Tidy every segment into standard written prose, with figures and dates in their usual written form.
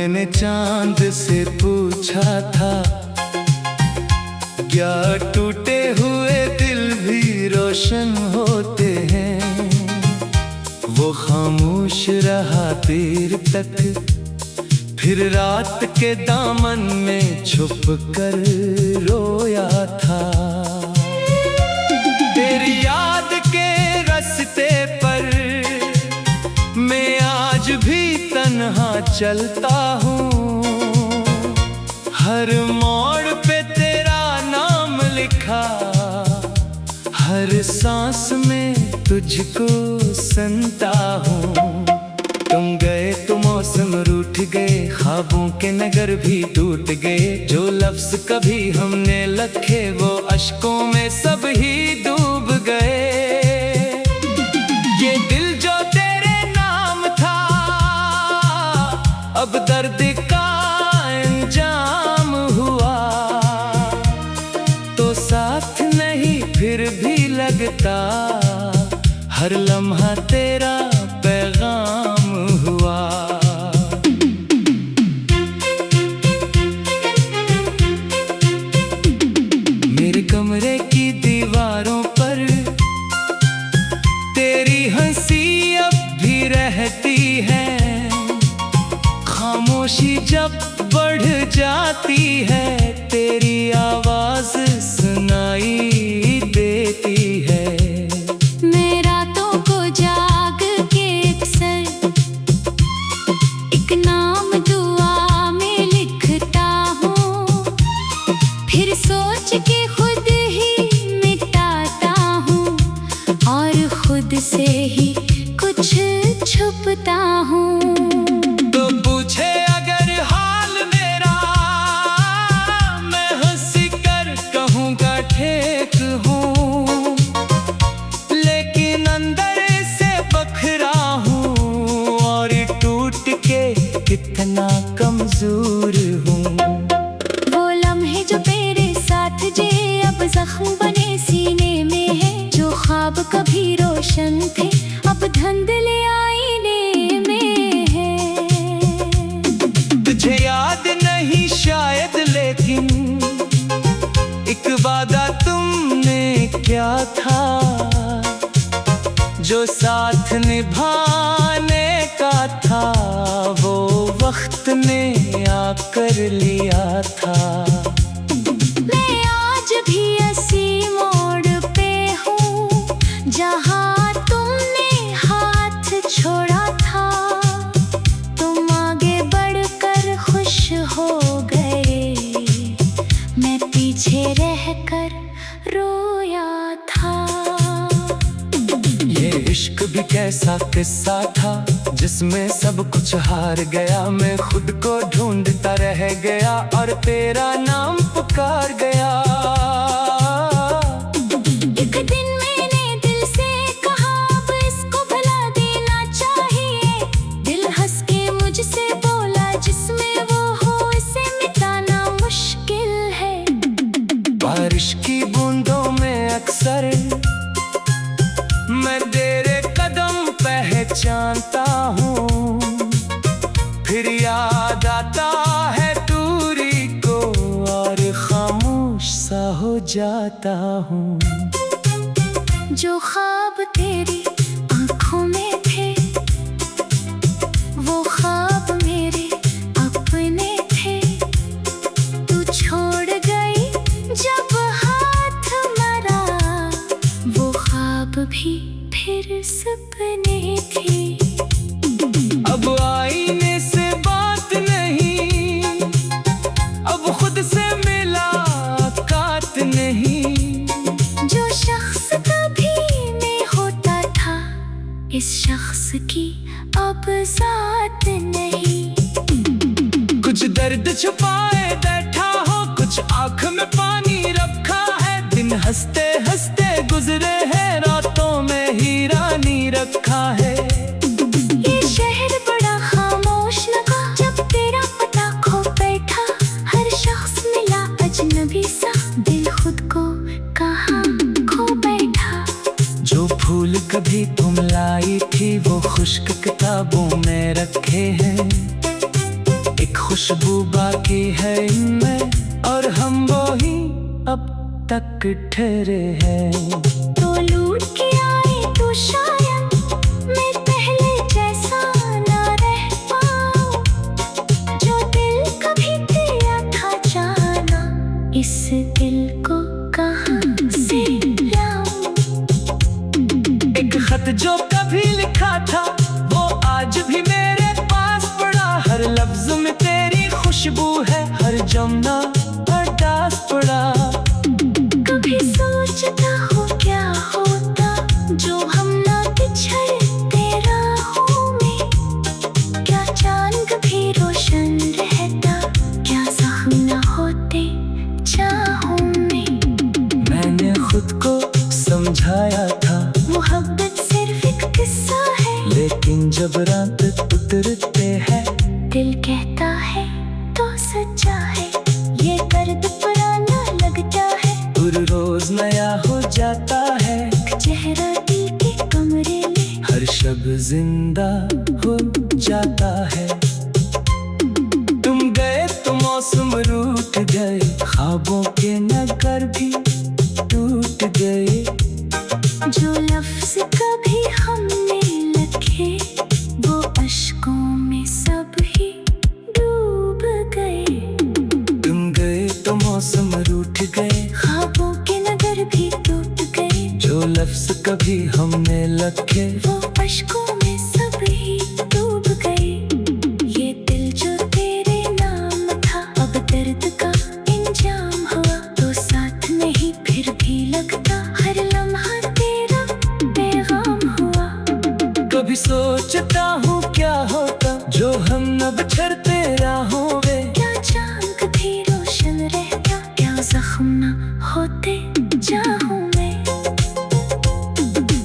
मैंने चांद से पूछा था, क्या टूटे हुए दिल भी रोशन होते हैं। वो खामोश रहा देर तक, फिर रात के दामन में छुप कर रोया था। तेरी याद के रास्ते पर मैं आज भी तन्हा चलता हूँ। हर मोड़ पे तेरा नाम लिखा, हर सांस में तुझको सुनता हूँ। तुम गए तो मौसम रूठ गए, ख्वाबों के नगर भी टूट गए। जो लफ्ज कभी हमने लिखे वो अश्कों में सब ही डूब गए। ये दिल जो तेरे नाम था, अब दर्द का अंजाम हुआ। तो साथ नहीं फिर भी लगता, हर लम्हा तेरा पैगाम हुआ। मेरे कमरे की दीवारों पर तेरी हंसी अब भी रहती है। खामोशी जब बढ़ जाती है, तेरी आवाज सुनाई देती है। से ही कुछ छुपता हूँ। तो पूछे अगर हाल मेरा, मैं हंसी कर कहूँगा ठीक हूँ। लेकिन अंदर से बखरा हूँ, और टूट के कितना कमजोर हूँ। वो लम्हे जो तेरे साथ जे अब जख्म बने सीने में है। जो ख्वाब कभी रोशन थे अब धुंधले आईने में है। तुझे याद नहीं शायद, लेकिन एक वादा तुमने क्या था, जो साथ निभाने का था वो वक्त ने आकर लिया था। मैं आज भी इसी मोड़ पे हूँ, जहाँ तुमने हाथ छोड़ा था। तुम आगे बढ़कर खुश हो गए, मैं पीछे रहकर रोया था। ये इश्क भी कैसा किस्सा था, जिसमें सब कुछ हार गया। मैं खुद को ढूंढता रह गया और तेरा नाम पुकार गया। एक दिन मैंने दिल से कहा, अब इसको भुला देना चाहिए। दिल हंस के मुझसे बोला, जिसमें वो हो इसे मिटाना मुश्किल है। बारिश की बूंदों में अक्सर मैं तेरे कदम पहचानता हूँ। फिर याद आता है दूरी को, और खामोश सा हो जाता हूँ। जो ख्वाब तेरी आंखों में थे, वो ख्वाब मेरे अपने थे। तू छोड़ गई जब हाथ मरा, वो ख्वाब भी फिर सपने थे। अब आईने से बात नहीं, अब खुद से मुलाकात नहीं। जो शख्स कभी में होता था, इस शख्स की अब साथ नहीं। कुछ दर्द छुपाए बैठा हो, कुछ आँख में पानी रखा है। दिन हंसते हंसते गुजरे हैं, रातों में ही रानी रखा है। ये शहर बड़ा खामोश लगा, जब तेरा पता खो बैठा। हर शख्स मिला अजनबी सा, दिल खुद को कहाँ खो बैठा। जो फूल कभी तुम लाई थी, वो खुश्क किताबों में रखे हैं। एक खुशबू बाकी है इनमें, और हम वो ही अब तक ठहरे हैं। तो लूट के आए तो शायद मैं पहले जैसा ना रह पाऊं, जो दिल कभी दिया था जाना, इस दिल को कहाँ से लाऊं। एक खत जो कभी लिखा था वो आज भी मेरे पास पड़ा, हर लफ्ज में तेरी खुशबू है, हर जमना अरदास पड़ा। कभी सोचता हूँ क्या होता जो हम ना बिछड़ते राहों में, क्या चांद कभी रोशन रहता, क्या जख्म ना होते चाहों में। मैंने खुद को समझाया था मोहब्बत सिर्फ एक किस्सा है, लेकिन जब रात उतरते हैं दिल कहता है तो सच्चा है। ये दर्द पुराना लगता है, हर रोज नया हो जाता है, चेहरा दिल के कमरे में हर शब जिंदा हो जाता है। तुम गए तो मौसम रूठ गए, ख्वाबों के नगर भी टूट गए। जो लफ्ज कभी हमने लिखे वो अश्कों में सब ही डूब गए। तुम गए तो मौसम रूठ गए, ख्वाबों के नगर भी टूट गए। जो लफ्ज कभी हमने लिखे वो अश्कों में सब ही डूब गए। ये दिल जो तेरे नाम था अब दर्द का इंजाम हुआ, तो साथ नहीं फिर भी लगता हर लम्हा तेरा पैगाम हुआ। कभी सोचता हूँ क्या होता जो हम न बिछड़ते राहों में, क्या चांद कभी रोशन रहता, क्या जख्म ना होते चाहों में।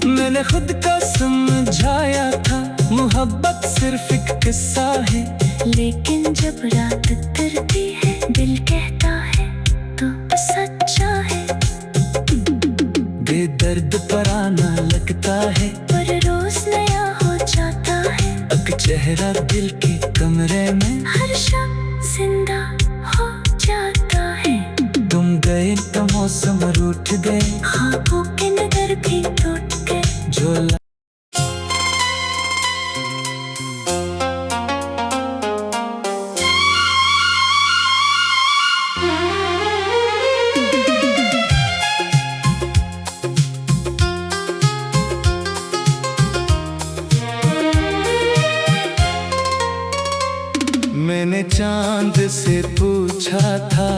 मैंने खुद को समझाया था मोहब्बत सिर्फ एक किस्सा है, लेकिन जब रात करती है दिल कहता है तो सच्चा है। बेदर्द पराना लगता है, पर रोज नया हो जाता है, एक चेहरा दिल के कमरे में हर शब जिंदा हो जाता है। तुम गए तो मौसम रूठ गए, ख्वाबों के नगर भी टूट गए। जो मैंने चांद से पूछा था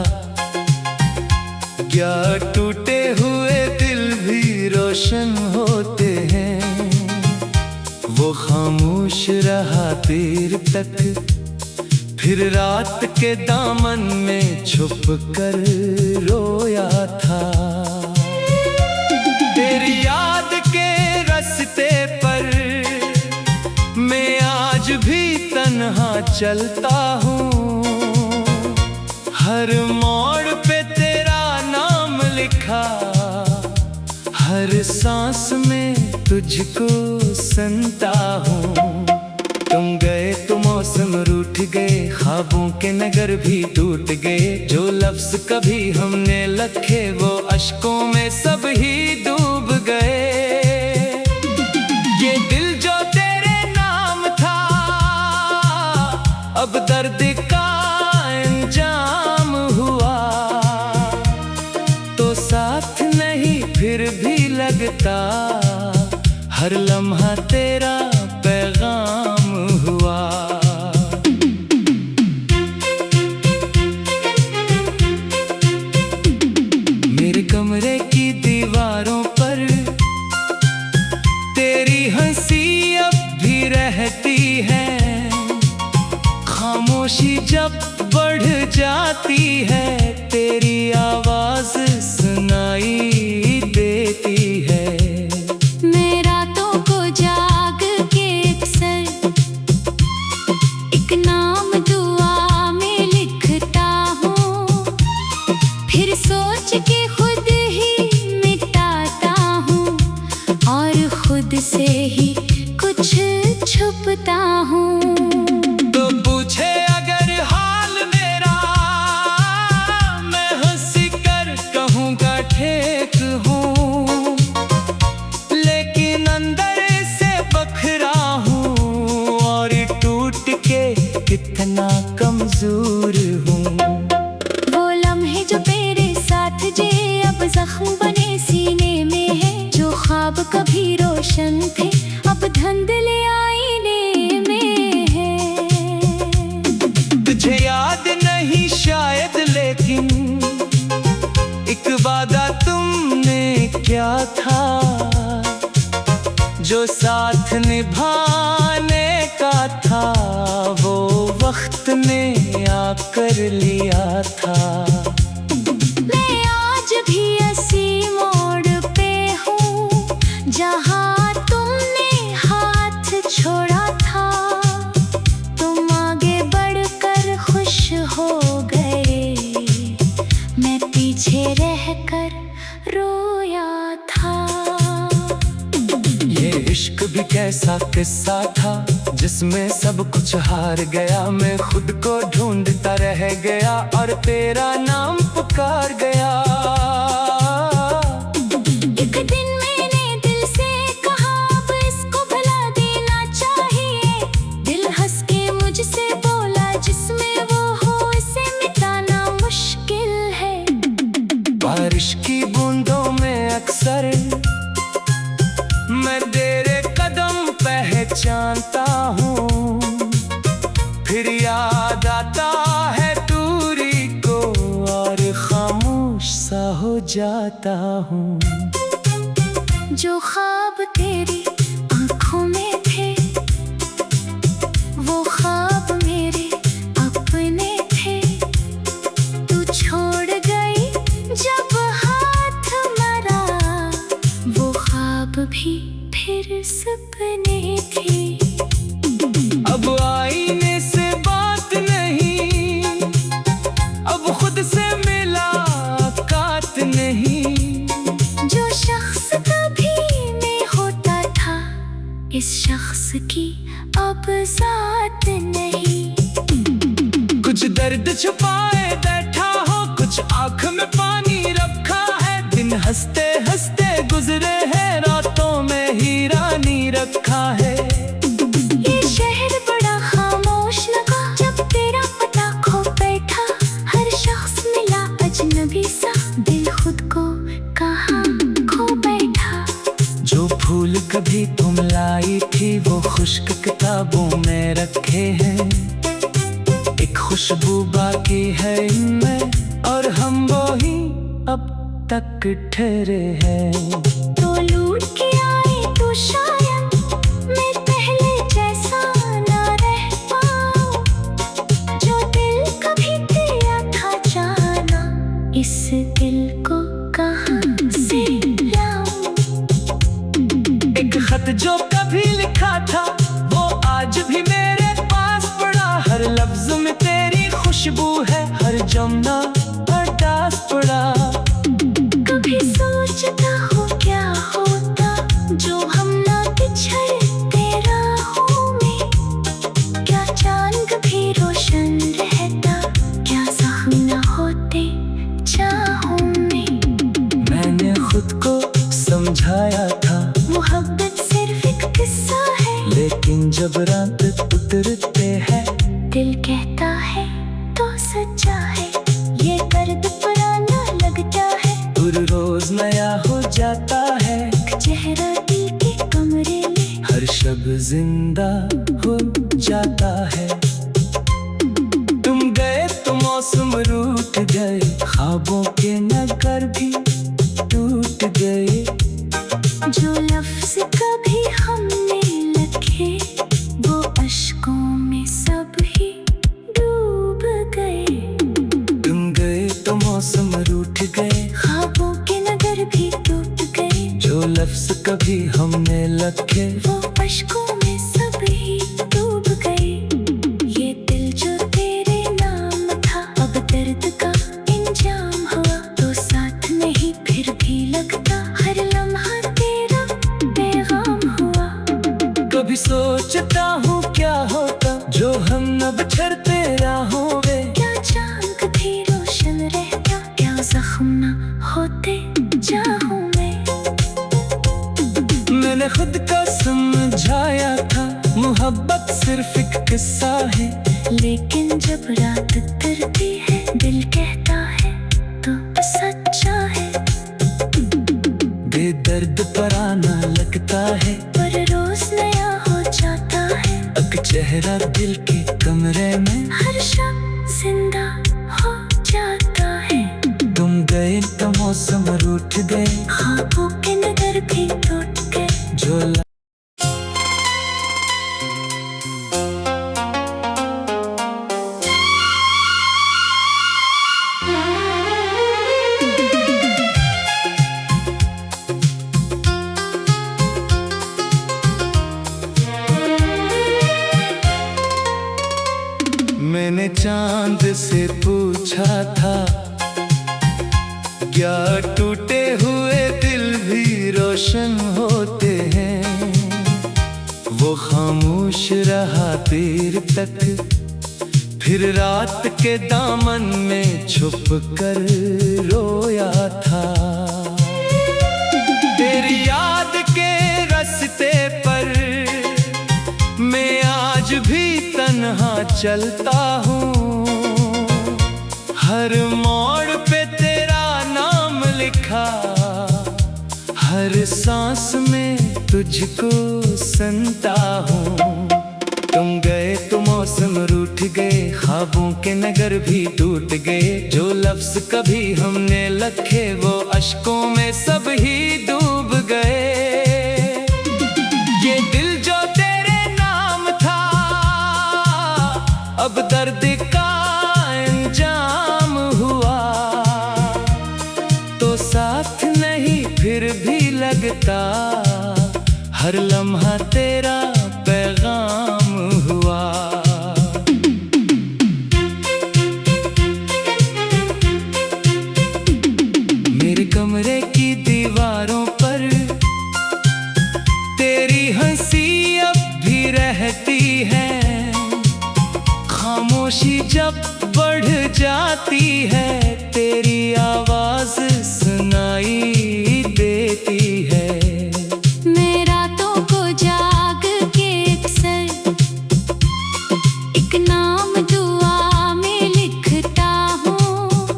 क्या टूटे हुए दिल भी रोशन होते हैं, वो खामोश रहा देर तक, फिर रात के दामन में छुप कर रोया था। तेरी याद के रास्ते पर मैं आज भी तन्हा चलता हूँ, हर मोड़ पे तेरा नाम लिखा, हर सांस में तुझको सुनता हूँ। तुम गए तो मौसम रूठ गए, ख्वाबों के नगर भी टूट गए। जो लफ्ज कभी हमने लिखे वो अश्कों में सब ही डूब गए। ये दिल जो तेरे नाम था अब दर्द का इंजाम हुआ, तो साथ नहीं फिर भी लगता हर लम्हा तेरा पैगाम हुआ। मेरे कमरे की दीवारों पर तेरी हंसी अब भी रहती है, खामोशी जब बढ़ जाती है तेरी आवाज सुनाई देती है। मैं रातों को जाग के अक्सर एक नाम दुआ में लिखता हूँ, फिर सोच के खुद ही मिटाता हूँ और खुद से ही कुछ छुपता हूँ। तो पूछे अगर इतना कमजोर हूँ। वो लम्हे जो तेरे साथ जे अब जख्म बने सीने में है, जो ख्वाब कभी रोशन थे अब धुंधले आईने में है। तुझे याद नहीं शायद, लेकिन एक वादा तुमने क्या था, जो साथ निभाने का था वो वक्त ने आकर लिया था। मैं आज भी इसी मोड़ पे हूँ जहाँ तुमने हाथ छोड़ा था। तुम आगे बढ़कर खुश हो गए, मैं पीछे रहकर रोया था। ये इश्क भी कैसा किस्सा था, जिसमें सब कुछ हार गया। मैं खुद को ढूंढता रह गया और तेरा नाम पुकार गया। एक दिन मैंने दिल से कहा अब इसको भुला देना चाहिए। दिल हंस के मुझसे बोला जिसमें वो हो इसे मिटाना मुश्किल है। बारिश की बूंदों में अक्सर मैं तेरे कदम पहचानता हूँ, फिर याद आता है दूरी को और खामोश सा हो जाता हूँ। जो ख्वाब तेरी आंखों में थे वो ख्वाब मेरे अपने थे। तू छोड़ गई जब हाथ मरा, वो ख्वाब भी फिर सपने थे। अब आईने से बात नहीं, अब खुद से मुलाकात नहीं। जो शख्स कभी में होता था इस शख्स की अब साथ नहीं। कुछ दर्द छुपाए बैठा हो, कुछ आँख में पानी रखा है। दिन हंसते हंसते गुजरे हैं, रातों में हीरा नी रखा है। ये शहर बड़ा खामोश लगा जब तेरा पता खो बैठा। हर शख्स मिला अजनबी सा, दिल खुद को कहाँ खो बैठा। जो फूल कभी तुम लाई थी वो खुश्क किताबों में रखे हैं। एक खुशबू बाकी है इनमें और हम वो ही अब तक ठहरे हैं। तो लूट के आए तो शायद मैं पहले जैसा ना रह पाऊं। जो दिल कभी दिया था जाना, इस दिल को कहाँ से लाऊं। एक खत जो कभी लिखा था वो आज भी मेरे पास पड़ा। हर लफ्ज में तेरी खुशबू है, हर जुमला बर्दाश्त पड़ा। कभी सोचता हूँ क्या होता जो हम ना बिछड़ते राहों में। क्या चांद कभी रोशन रहता, क्या जख्म ना होते चाहों में। मैंने खुद को समझाया था मोहब्बत सिर्फ एक किस्सा है, लेकिन जब रात उतरते हैं दिल कहता है तो सच्चा है। ये दर्द पुराना लगता है, हर रोज नया हो जाता है। चेहरा दिल के कमरे में हर शब जिंदा हो जाता है। तुम गए तो मौसम रूठ गए, ख्वाबों के नगर भी टूट गए। जो लफ्ज कभी हमने लिखे वो अश्कों में सब ही डूब गए। तुम गए तो मौसम रूठ गए, ख्वाबों के नगर भी टूट गए। जो लफ्ज कभी हमने लिखे वो अश्कों में सब ही डूब गए। ये दिल जो तेरे नाम था अब दर्द का इंजाम हुआ। तो साथ नहीं फिर भी लगता हर लम्हा तेरा पैगाम हुआ। कभी सोचता हूँ क्या होता जो हम न बिछड़ते राहों में। क्या चांद कभी रोशन रहता, क्या जख्म ना होते चाहों में। मैंने खुद को समझाया था मोहब्बत सिर्फ एक किस्सा है, लेकिन जब रात उतरती है, दिल कहता है तो सच्चा है। बेदर्द पराना लगता है, पर रोज नया हो जाता है। एक चेहरा दिल के कमरे में, हर शब जिंदा हो जाता है। तुम गए तो मौसम रूठ गए, ख्वाबों के नगर भी टूट गए। जो मैंने चांद से पूछा था, क्या टूटे हुए दिल भी रोशन होते हैं? वो खामोश रहा देर तक, फिर रात के दामन में छुप कर रोया था। तेरी याद के रास्ते पर मैं आज भी तन्हा चलता हूँ। हर मोड़ पे तेरा नाम लिखा, हर सांस में तुझको सुनता हूँ। तुम गए तो मौसम रूठ गए, ख्वाबों के नगर भी टूट गए। जो लफ्ज कभी हमने लखे, वो अश्कों में सब ही डूब गए। ये दिल जो तेरे नाम था, अब दर्द का अंजाम हुआ। तो साथ नहीं फिर भी लगता, हर लम्हा तेरा पैगाम हुआ। मेरे कमरे की दीवारों पर तेरी हंसी अब भी रहती है। खामोशी जब बढ़ जाती है, तेरी आवाज सुनाई देती है। मैं रातों को जाग के अक्सर एक नाम दुआ में लिखता हूँ।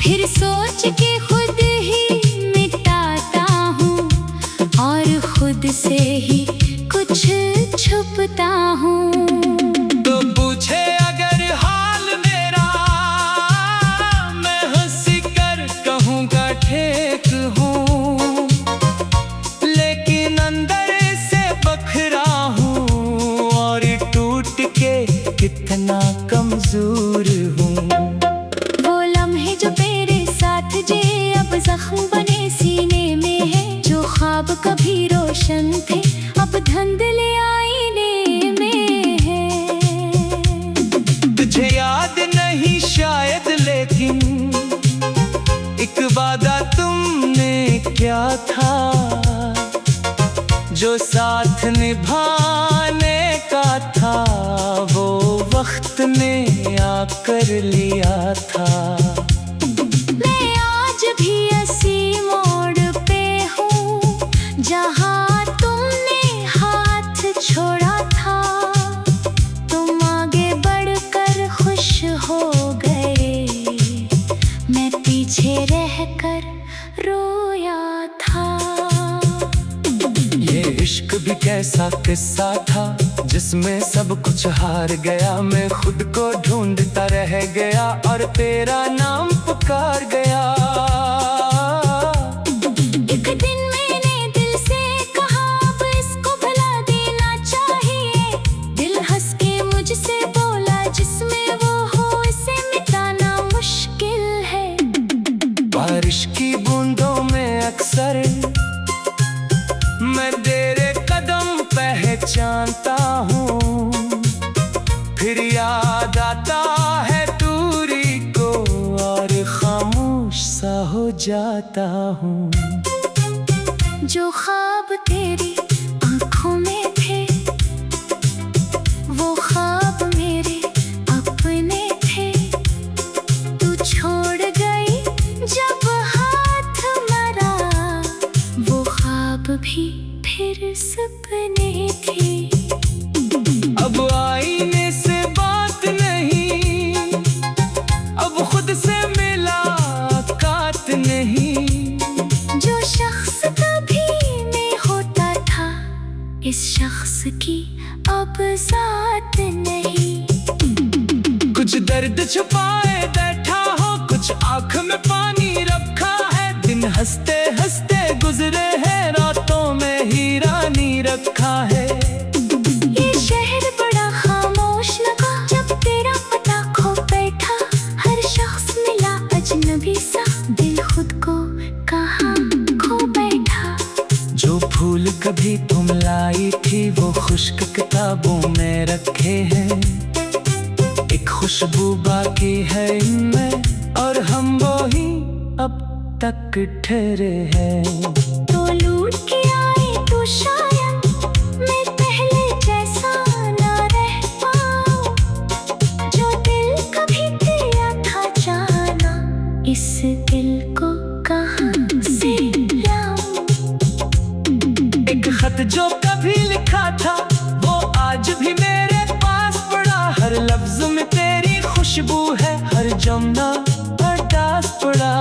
फिर सोच के खुद ही मिटाता हूँ, और खुद से ही कुछ छुपता हूँ। तो पूछे अगर हाल मेरा, मैं हंसी कर कहूँगा ठीक हूँ। लेकिन अंदर से बखरा हूँ, और टूट के कितना कमजोर हूँ। वो लम्हे जो तेरे साथ जे अब जख्म बने सीने में है। जो ख्वाब कभी रोशन थे, अब धुंधले आईने में है। तुझे याद नहीं शायद, लेकिन एक वादा तुमने क्या था, जो साथ निभाने का था, वो वक्त ने आकर लिया था। मैं आज भी इसी मोड़ पे हूँ, जहाँ तुमने हाथ छोड़ा था। तुम आगे बढ़कर खुश हो गए, मैं पीछे रहकर रोया था। ये इश्क भी कैसा किस्सा था, जिसमें सब कुछ हार गया। मैं खुद को ढूंढता रह गया, और तेरा नाम पुकार गया। एक दिन मैंने दिल से कहा, अब इसको भुला देना चाहिए। दिल हंस के मुझसे बोला, जिसमें वो हो इसे मिटाना मुश्किल है। बारिश की बूंदों में अक्सर मैं तेरे कदम पहचानता हूँ। फिर याद आता है दूरी को, और खामोश सा हो जाता हूँ। जो ख्वाब तेरी आंखों में थे, वो ख्वाब मेरे अपने थे। तू छोड़ गई जब हाथ मरा, वो ख्वाब भी फिर सपने थे। अब आईने से बात नहीं, शख्स की अब साथ नहीं। कुछ दर्द छुपाए बैठा हो, कुछ आंख में पानी रखा है। दिन हंसते हंसते गुजरे हैं, रातों में हीरा नहीं रखा है। ये शहर बड़ा खामोश लगा जब तेरा पता खो बैठा। हर शख्स मिला अजनबी सा, दिल खुद को कहाँ खो बैठा। जो फूल कभी तुम लाई थी वो खुश्क किताबों में रखे हैं। एक खुशबू बाकी है इनमें और हम वो ही अब तक ठहरे हैं। तो लूट के आए तो शायद मैं पहले जैसा ना रह पाऊं। जो दिल कभी दिया था जाना, इस दिल को कहाँ से लाऊं। एक खत जो कभी लिखा था वो आज भी मेरे पास पड़ा। हर लफ्ज में तेरी खुशबू है, हर जमना बर्दाश्त पड़ा।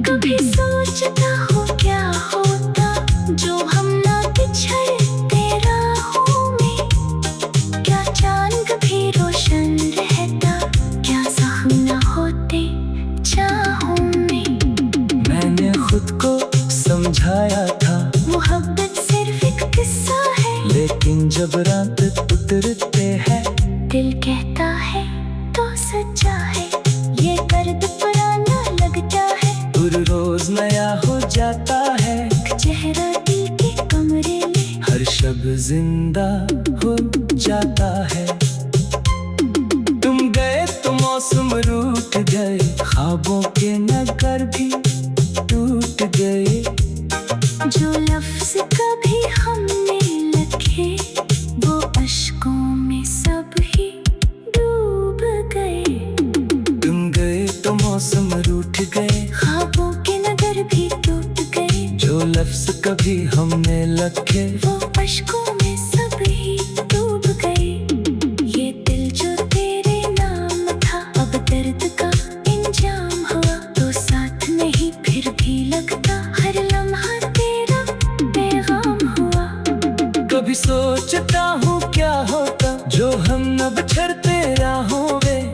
कभी सोचता हूँ क्या होता जो हम ना बिछड़ते राहों में। क्या चांद कभी रोशन रहता, क्या जख्म ना होते चाहों में। मैंने खुद को समझाया था मोहब्बत सिर्फ एक किस्सा है, लेकिन जब रात उतरते हैं दिल कहता है तो सच्चा है। ये दर्द पुराना लगता है, हर रोज नया हो जाता है। चेहरा दिल के कमरे में हर शब जिंदा हो जाता है। तुम गए तो मौसम रूठ गए, ख्वाबों के नगर भी टूट गए। जो लफ्ज कभी हमने लिखे वो अश्कों में सब ही डूब गए। तुम गए तो मौसम रूठ गए, ख्वाबों के नगर भी टूट गए। जो लफ्ज कभी हमने लिखे वो अश्कों में सब ही डूब गए। ये दिल जो तेरे नाम था अब दर्द का इंजाम हुआ। तो साथ नहीं फिर भी लगता हर लम्हा तेरा पैगाम हुआ। कभी सोचता हूँ क्या होता जो हम न बिछड़ते राहों में।